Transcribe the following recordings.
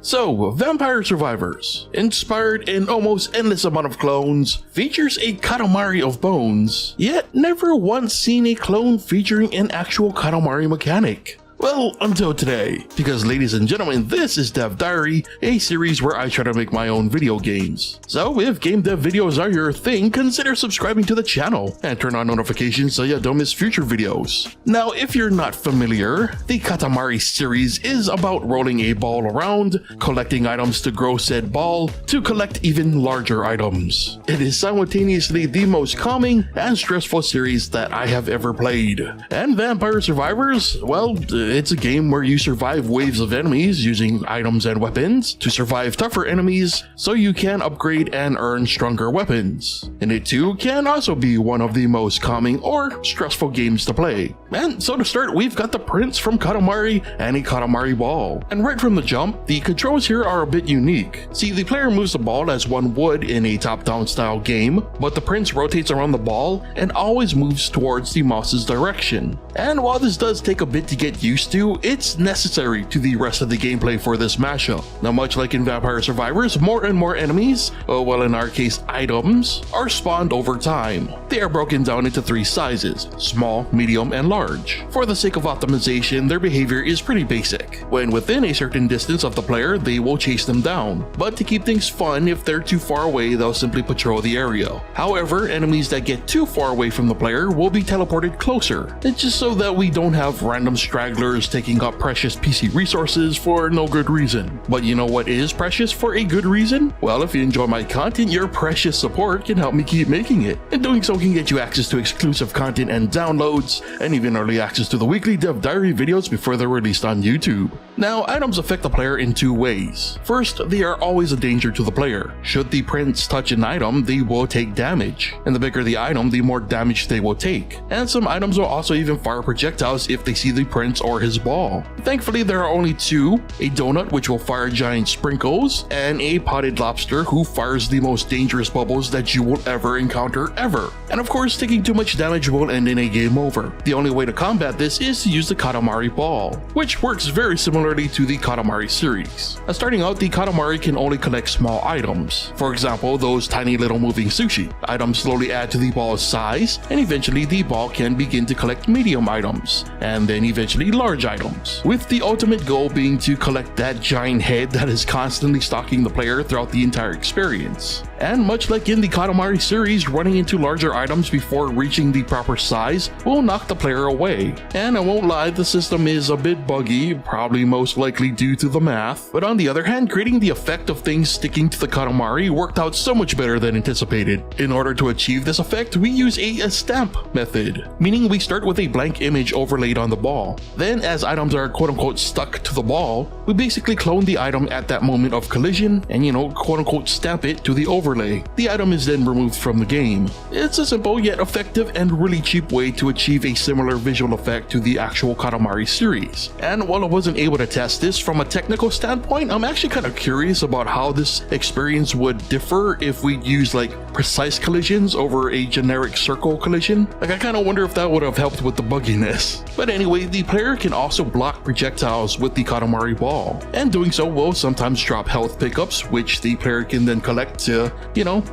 So, Vampire Survivors, inspired an almost endless amount of clones, features a Katamari of bones, yet never once seen a clone featuring an actual Katamari mechanic. Well, until today, because ladies and gentlemen, this is Dev Diary, a series where I try to make my own video games. So if game dev videos are your thing, consider subscribing to the channel and turn on notifications so you don't miss future videos. Now, if you're not familiar, the Katamari series is about rolling a ball around, collecting items to grow said ball, to collect even larger items. It is simultaneously the most calming and stressful series that I have ever played. And Vampire Survivors, well, it's a game where you survive waves of enemies using items and weapons to survive tougher enemies so you can upgrade and earn stronger weapons. And it too can also be one of the most calming or stressful games to play. And so to start, we've got the Prince from Katamari and a Katamari ball. And right from the jump, the controls here are a bit unique. See, the player moves the ball as one would in a top-down style game, but the Prince rotates around the ball and always moves towards the mouse's direction. And while this does take a bit to get used to, it's necessary to the rest of the gameplay for this mashup. Now, much like in Vampire Survivors, more and more enemies, well in our case items, are spawned over time. They are broken down into three sizes: small, medium, and large. For the sake of optimization, their behavior is pretty basic. When within a certain distance of the player, they will chase them down. But to keep things fun, if they're too far away, they'll simply patrol the area. However, enemies that get too far away from the player will be teleported closer. It's just so that we don't have random stragglers taking up precious PC resources for no good reason. But you know what is precious for a good reason? Well, if you enjoy my content, your precious support can help me keep making it. And doing so can get you access to exclusive content and downloads, and even early access to the weekly Dev Diary videos before they're released on YouTube. Now, items affect the player in two ways. First, they are always a danger to the player. Should the Prince touch an item, they will take damage. And the bigger the item, the more damage they will take. And some items will also even fire projectiles if they see the Prince or his ball. Thankfully, there are only two: a donut, which will fire giant sprinkles, and a potted lobster, who fires the most dangerous bubbles that you will ever encounter ever. And of course, taking too much damage will end in a game over. The only way to combat this is to use the Katamari ball, which works very similarly to the Katamari series. Now, starting out, the Katamari can only collect small items. For example, those tiny little moving sushi. Items slowly add to the ball's size, and eventually the ball can begin to collect medium items, and then eventually large items, with the ultimate goal being to collect that giant head that is constantly stalking the player throughout the entire experience. And much like in the Katamari series, running into larger items before reaching the proper size will knock the player away. And I won't lie, the system is a bit buggy, probably most likely due to the math, but on the other hand, creating the effect of things sticking to the Katamari worked out so much better than anticipated. In order to achieve this effect, we use a stamp method, meaning we start with a blank image overlaid on the ball. Then, as items are quote-unquote stuck to the ball, we basically clone the item at that moment of collision and, quote-unquote stamp it to the overlay. The item is then removed from the game. It's a simple yet effective and really cheap way to achieve a similar visual effect to the actual Katamari series. And while I wasn't able to test this from a technical standpoint, I'm actually kind of curious about how this experience would differ if we use like precise collisions over a generic circle collision. Like, I kind of wonder if that would have helped with the bugginess. But anyway, the player can also block projectiles with the Katamari ball, and doing so will sometimes drop health pickups, which the player can then collect to,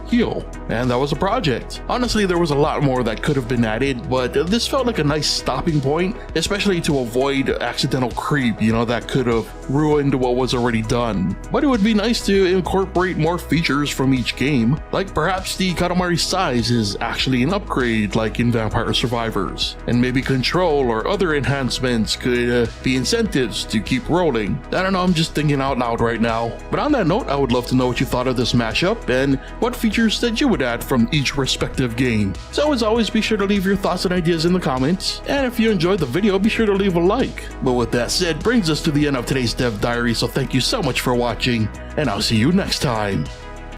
heal. And that was a project. Honestly, there was a lot more that could have been added, but this felt like a nice stopping point, especially to avoid accidental creep, that could have ruined what was already done. But it would be nice to incorporate more features from each game, like perhaps the Katamari size is actually an upgrade like in Vampire Survivors, and maybe control or other enhancements could be incentives to keep rolling. I don't know, I'm just thinking out loud right now. But on that note, I would love to know what you thought of this mashup and what features that you would add from each respective game. So as always, be sure to leave your thoughts and ideas in the comments, and if you enjoyed the video, be sure to leave a like. But with that said, brings us to the end of today's Dev Diary, so thank you so much for watching, and I'll see you next time.